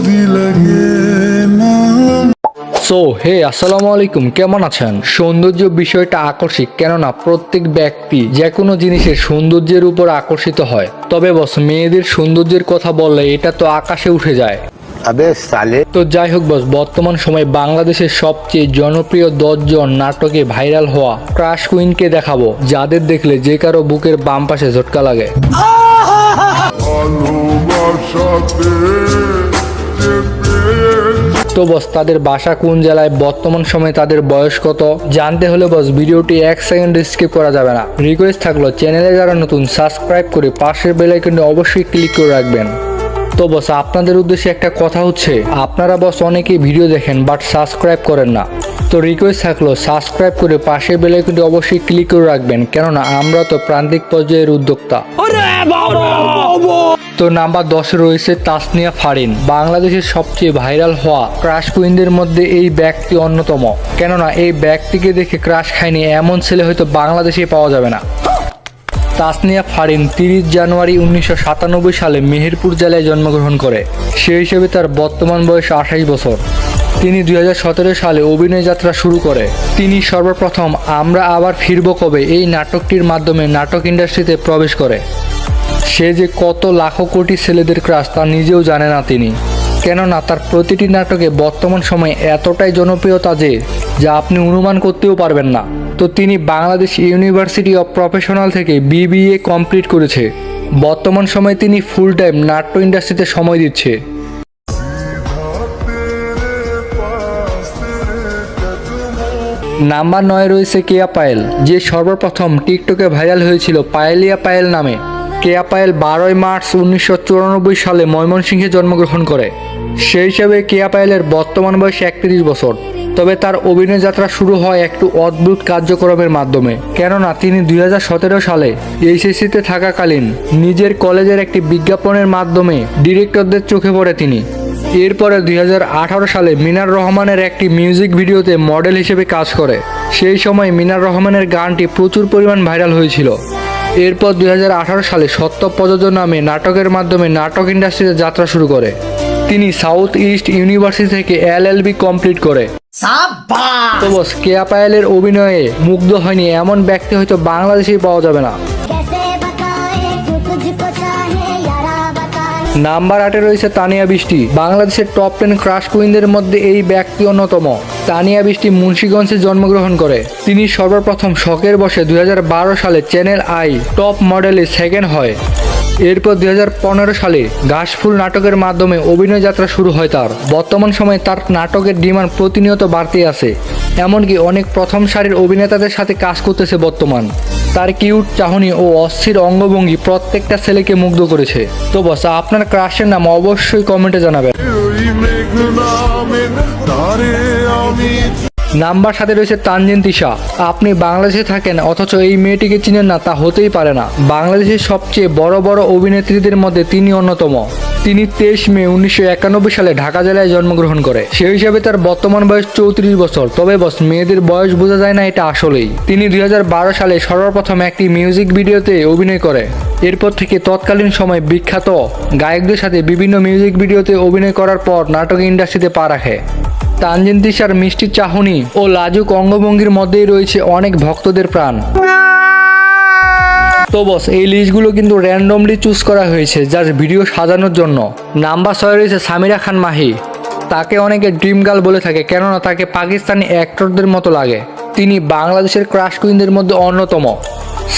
भी लगे ना। সো হে আসসালামু আলাইকুম, কেমন আছেন? সৌন্দর্য বিষয়টা আকর্ষিক, কেননা প্রত্যেক ব্যক্তি যে কোনো জিনিসের সৌন্দর্যের উপর আকর্ষিত হয়। তবে বস, মেয়েদের সৌন্দর্যের কথা বললে এটা তো আকাশে উঠে যায়। তো যাই হোক বস, বর্তমান সময়ে বাংলাদেশের সবচেয়ে জনপ্রিয় 10 জন নাটকে ভাইরাল হওয়া ক্রাশ কুইনকে দেখাবো, যাদের দেখলে যে কারো বুকের বাম পাশে ঝটকা লাগে। তো বস, তাদের বাসা কোন জেলায়, বর্তমান সময়ে তাদের বয়স কত, জানতে হলে বস ভিডিওটি 1 সেকেন্ড স্কিপ করা যাবে না। রিকোয়েস্ট থাকলো, চ্যানেলে যারা নতুন সাবস্ক্রাইব করে পাশের বেল আইকনটি অবশ্যই ক্লিক করে রাখবেন। তো বস, আপনাদের উদ্দেশ্যে একটা কথা হচ্ছে, আপনারা বস অনেকেই ভিডিও দেখেন বাট সাবস্ক্রাইব করেন না। তো রিকোয়েস্ট থাকলো, সাবস্ক্রাইব করে পাশের বেল আইকনটি অবশ্যই ক্লিক করে রাখবেন, কেননা আমরা তো প্রান্তিক পর্যায়ের উদ্যোক্তা। তো নাম্বার 10 রয়েছে তাসনিয়া ফারিন। বাংলাদেশের সবচেয়ে ভাইরাল হওয়া ক্রাশ কুইনদের মধ্যে এই ব্যক্তি অন্যতম, কেননা এই ব্যক্তিকে দেখে ক্রাশ খায়নি এমন ছেলে হয়তো বাংলাদেশে পাওয়া যাবে না। তাসনিয়া ফারিন 30 জানুয়ারি 1997 সালে মেহেরপুর জেলায় জন্মগ্রহণ করে। সেই হিসেবে তার বর্তমান বয়স 28 বছর। তিনি 2017 সালে অভিনয় যাত্রা শুরু করে। তিনি সর্বপ্রথম আমরা আবার ফিরব কবে এই নাটকটির মাধ্যমে নাটক ইন্ডাস্ট্রিতে প্রবেশ করে। সে যে কত লাখো কোটি ছেলেদের ক্রাশ তা নিজেও জানে না তিনি, কেননা তার প্রতিটি নাটকে বর্তমান সময়ে এতটাই জনপ্রিয়তা যে যা আপনি অনুমান করতেও পারবেন না। তো তিনি বাংলাদেশ ইউনিভার্সিটি অফ প্রফেশনাল থেকে BBA কমপ্লিট করেছে। বর্তমান সময়ে তিনি ফুল টাইম নাট্য ইন্ডাস্ট্রিতে সময় দিচ্ছে। নাম্বার 9 রয়েছে কেয়া পায়েল, যে সর্বপ্রথম টিকটকে ভাইরাল হয়েছিল পায়েলিয়া পায়েল নামে। কেয়া পায়েল 12 মার্চ 1994 সালে ময়মনসিংহে জন্মগ্রহণ করে। সেই হিসাবে কেয়া পায়েলের বর্তমান বয়স 31 বছর। তবে তার অভিনয় যাত্রা শুরু হয় একটু অদ্ভুত কার্যক্রমের মাধ্যমে, কেননা তিনি 2017 সালে এইচএসসিতে থাকাকালীন নিজের কলেজের একটি বিজ্ঞাপনের মাধ্যমে ডিরেক্টরদের চোখে পড়ে তিনি। এরপরে 2018 সালে মিনার রহমানের একটি মিউজিক ভিডিওতে মডেল হিসেবে কাজ করে। সেই সময় মিনার রহমানের গানটি প্রচুর পরিমাণ ভাইরাল হয়েছিল। এরপর 2018 সালে সত্য প্রযোজক নামে নাটকের মাধ্যমে নাটক ইন্ডাস্ট্রিতে যাত্রা শুরু করে। তিনি সাউথ ইস্ট ইউনিভার্সিটি থেকে LLB কমপ্লিট করে। তো বস, কেয়া পায়েলের অভিনয়ে মুগ্ধ হয়নি এমন ব্যক্তি হয়তো বাংলাদেশেই পাওয়া যাবে না। নাম্বার 8 রয়েছে তানিয়া বৃষ্টি। বাংলাদেশের টপ 10 ক্রাশ কুইনদের মধ্যে এই ব্যক্তি অন্যতম। তানিয়া বৃষ্টি মুন্সিগঞ্জে জন্মগ্রহণ করে। তিনি সর্বপ্রথম শখের বসে 2012 সালে চ্যানেল আই টপ মডেলে সেকেন্ড হয়। এরপর 2015 সালে ঘাসফুল নাটকের মাধ্যমে অভিনয় যাত্রা শুরু হয় তার। বর্তমান সময়ে তার নাটকের ডিমান্ড প্রতিনিয়ত বাড়তে আছে, এমনকি অনেক প্রথম সারির অভিনেতাদের সাথে কাজ করতেছে বর্তমান। তার কিউট চাহনি ও অস্থির অঙ্গভঙ্গি প্রত্যেকটা ছেলেকে মুগ্ধ করেছে। তো বস, আপনার ক্রাশের নাম অবশ্যই কমেন্টে জানাবেন। নাম্বার 7 রয়েছে তানজিন তিশা। আপনি বাংলাদেশে থাকেন অথচ এই মেয়েটিকে চিনেন না, তা হতেই পারে না। বাংলাদেশের সবচেয়ে বড় বড় অভিনেত্রীদের মধ্যে তিনি অন্যতম। তিনি 23 মে 1991 সালে ঢাকা জেলায় জন্মগ্রহণ করে। সেই হিসাবে তার বর্তমান বয়স 34 বছর। তবে বস, মেয়েদের বয়স বোঝা যায় না এটা আসলেই। তিনি 2012 সালে সর্বপ্রথম একটি মিউজিক ভিডিওতে অভিনয় করে। এরপর থেকে তৎকালীন সময় বিখ্যাত গায়কদের সাথে বিভিন্ন মিউজিক ভিডিওতে অভিনয় করার পর নাটক ইন্ডাস্ট্রিতে পা রাখে। তানজিন তিশার মিষ্টি চাহনি ও লাজুক অঙ্গভঙ্গির মধ্যেই রয়েছে অনেক ভক্তদের প্রাণ। তো বস, এই লিস্টগুলো কিন্তু র্যান্ডমলি চুজ করা হয়েছে জাস্ট ভিডিও সাজানোর জন্য। নাম্বার 6 রয়েছে সামিরা খান মাহি। তাকে অনেকে ড্রিম গার্ল বলে থাকে, কেননা তাকে পাকিস্তানি অ্যাক্টরদের মতো লাগে। তিনি বাংলাদেশের ক্রাশ কুইনদের মধ্যে অন্যতম।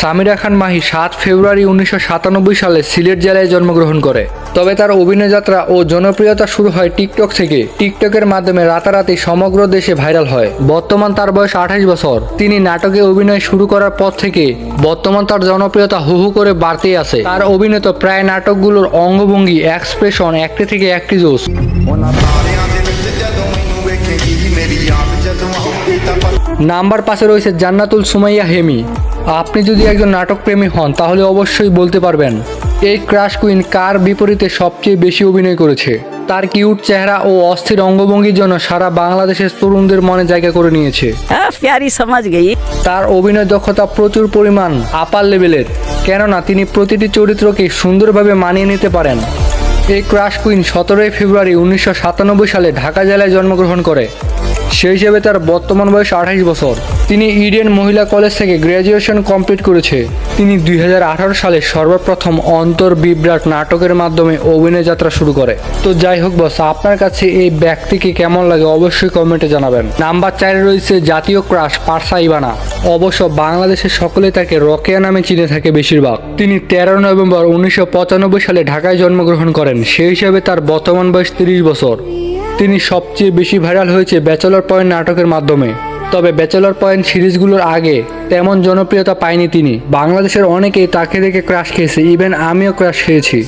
সামিরা খান মাহি 7 ফেব্রুয়ারি 1997 সালে সিলেট জেলায় জন্মগ্রহণ করে। তবে তার অভিনয় যাত্রা ও জনপ্রিয়তা শুরু হয় টিকটক থেকে। টিকটকের মাধ্যমে রাতারাতি সমগ্র দেশে ভাইরাল হয়। বর্তমান তার বয়স 28 বছর। তিনি নাটকে অভিনয় শুরু করার পর থেকে বর্তমান তার জনপ্রিয়তা হু হু করে বাড়তেই আছে। তার অভিনীত প্রায় নাটকগুলোর অঙ্গভঙ্গি, এক্সপ্রেশন একটি থেকে একটি জোশ। নাম্বার 5 রয়েছে জান্নাতুল সুমাইয়া হেমি। আপনি যদি একজন নাটক প্রেমী হন তাহলে অবশ্যই বলতে পারবেন এই ক্রাশ কুইন কার বিপরীতে সবচেয়ে বেশি অভিনয় করেছে। তার কিউট চেহারা ও অস্থির অঙ্গভঙ্গির জন্য সারা বাংলাদেশের তরুণদের মনে জায়গা করে নিয়েছে। তার অভিনয় দক্ষতা প্রচুর পরিমাণ আপার লেভেলের, কেননা তিনি প্রতিটি চরিত্রকে সুন্দরভাবে মানিয়ে নিতে পারেন। এই ক্রাশ কুইন 17 ফেব্রুয়ারি 1997 সালে ঢাকা জেলায় জন্মগ্রহণ করে। সেই হিসেবে তার বর্তমান বয়স 28 বছর। তিনি ইডেন মহিলা কলেজ থেকে গ্র্যাজুয়েশন কমপ্লিট করেছে। তিনি 2018 সালে সর্বপ্রথম অন্তর বিভ্রাট নাটকের মাধ্যমে অভিনয় যাত্রা শুরু করে। তো যাই হোক বস, আপনার কাছে এই ব্যক্তিকে কেমন লাগে অবশ্যই কমেন্টে জানাবেন। নাম্বার 4-এ রয়েছে জাতীয় ক্রাশ পারসা ইভানা। অবশ্য বাংলাদেশের সকলেই তাকে রকেয়া নামে চিনে থাকে বেশিরভাগ। তিনি 13 নভেম্বর 1995 সালে ঢাকায় জন্মগ্রহণ করেন। সেই হিসাবে তার বর্তমান বয়স 30 বছর। তিনি সবচেয়ে বেশি ভাইরাল হয়েছে ব্যাচেলর পয়েন্ট নাটকের মাধ্যমে। তবে ব্যাচেলর পয়েন্ট সিরিজগুলোর আগে তেমন জনপ্রিয়তা পায়নি তিনি। বাংলাদেশের অনেকেই তাকে দেখে ক্রাশ খেয়েছে, ইভেন আমিও ক্রাশ খেয়েছি।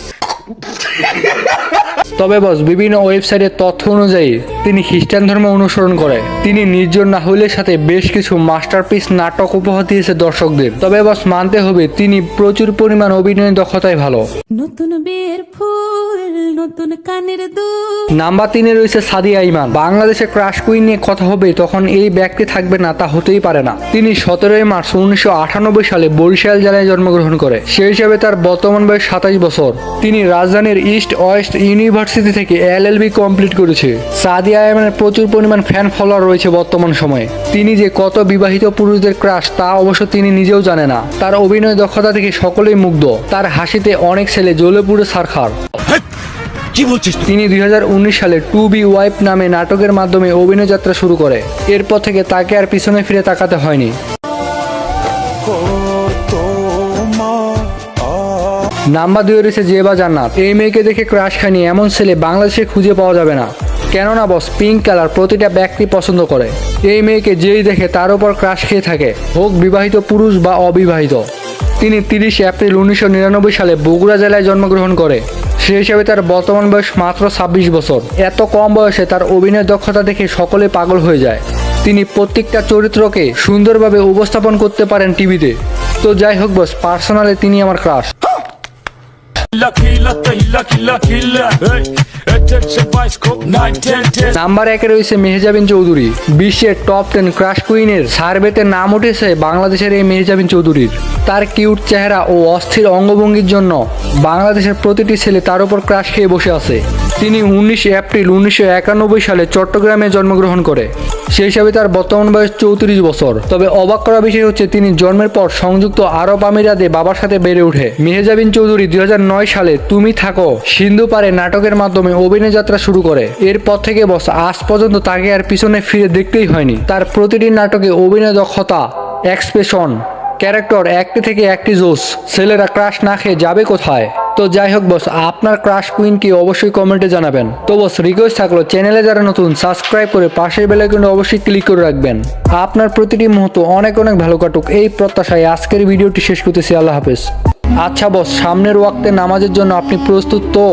তবে বস, বিভিন্ন ওয়েবসাইটের তথ্য অনুযায়ী তিনি খ্রিস্টান ধর্ম অনুসরণ করে। তিনি নির্জন নাহুলের সাথে বেশ কিছু মাস্টারপিস নাটক উপহার দিয়েছে দর্শকদের। তবে বস, মানতে হবে তিনি প্রচুর পরিমাণ অভিনয় দক্ষতায় ভালো। নতুন বিয়ের ফুল, নতুন কানের দুল। নাম্বার 3-এ রয়েছে সাদিয়া ইমান। বাংলাদেশে ক্রাশ কুইন নিয়ে কথা হবে তখন এই ব্যক্তি থাকবে না তা হতেই পারে না। তিনি 17 মার্চ 1998 সালে বরিশাল জেলায় জন্মগ্রহণ করে। সেই হিসাবে তার বর্তমান বয়স 27 বছর। তিনি রাজধানীর ইস্ট ওয়েস্ট ইউনিভার্সিটি থেকে LLB কমপ্লিট করেছে। সাদিয়া ইমানের প্রচুর পরিমাণ ফ্যান ফলোয়ার রয়েছে বর্তমান সময়ে। তিনি যে কত বিবাহিত পুরুষদের ক্রাশ তা অবশ্য তিনি নিজেও জানে না। তার অভিনয় দক্ষতা দেখে সকলেই মুগ্ধ। তার হাসিতে অনেক ছেলে জ্বলে পুড়ে ছারখার। তিনি 2019 সালে টু বি ওয়াইফ নামে নাটকের মাধ্যমে অভিনয় যাত্রা শুরু করে। এরপর থেকে তাকে আর পিছনে ফিরে তাকাতে হয়নি। নাম্বার 2-এ রয়েছে জেবা জান্নাত। এই মেয়েকে দেখে ক্রাশ খায়নি এমন ছেলে বাংলাদেশে খুঁজে পাওয়া যাবে না। কেননা বস, পিঙ্ক কালার প্রতিটা ব্যক্তি পছন্দ করে। এই মেয়েকে যেই দেখে তার উপর ক্রাশ খেয়ে থাকে, হোক বিবাহিত পুরুষ বা অবিবাহিত। তিনি 30 এপ্রিল 1999 সালে বগুড়া জেলায় জন্মগ্রহণ করে। সেই হিসাবে তার বর্তমান বয়স মাত্র 26 বছর। এত কম বয়সে তার অভিনয় দক্ষতা দেখে সকলে পাগল হয়ে যায়। তিনি প্রত্যেকটা চরিত্রকে সুন্দরভাবে উপস্থাপন করতে পারেন টিভিতে। তো যাই হোক বস, পার্সোনালি তিনি আমার ক্রাশ। নাম্বার 1-এ রয়েছে মেহজাবিন চৌধুরী। বিশ্বের টপ 10 ক্রাশ কুইনের সার্ভেতে নাম উঠেছে বাংলাদেশের এই মেহজাবিন চৌধুরীর। তার কিউট চেহারা ও অস্থির অঙ্গভঙ্গির জন্য বাংলাদেশের প্রতিটি ছেলে তার উপর ক্রাশ খেয়ে বসে আছে। তিনি 19 এপ্রিল 1991 সালে চট্টগ্রামে জন্মগ্রহণ করে। সেই হিসাবে তার বর্তমান বয়স 34 বছর। তবে অবাক করা বিষয় হচ্ছে তিনি জন্মের পর সংযুক্ত আরব আমিরাতে বাবার সাথে বেড়ে ওঠে। মেহজাবিন চৌধুরী 2009 সালে তুমি থাকো সিন্ধু পারে নাটকের মাধ্যমে অভিনয় যাত্রা শুরু করে। এরপর থেকে বস আজ পর্যন্ত তাকে আর পিছনে ফিরে দেখতেই হয়নি। তার প্রতিটি নাটকে অভিনয় দক্ষতা, এক্সপ্রেশন, ক্যারেক্টার একটি থেকে একটি জোস। ছেলেরা ক্রাশ না খেয়ে যাবে কোথায়? তো যাই হোক বস, আপনার ক্রাশ কুইন কি অবশ্যই কমেন্টে জানাবেন। তো বস, রিকোয়েস্ট থাকলো চ্যানেলে যারা নতুন সাবস্ক্রাইব করে পাশের বেল আইকনটা অবশ্যই ক্লিক করে রাখবেন। আপনার প্রতিটি মুহূর্ত অনেক অনেক ভালো কাটুক এই প্রত্যাশায় আজকের ভিডিওটি শেষ করতেছি। আল্লাহ হাফেজ। আচ্ছা বস, সামনের ওয়াক্তে নামাজের জন্য আপনি প্রস্তুত তো?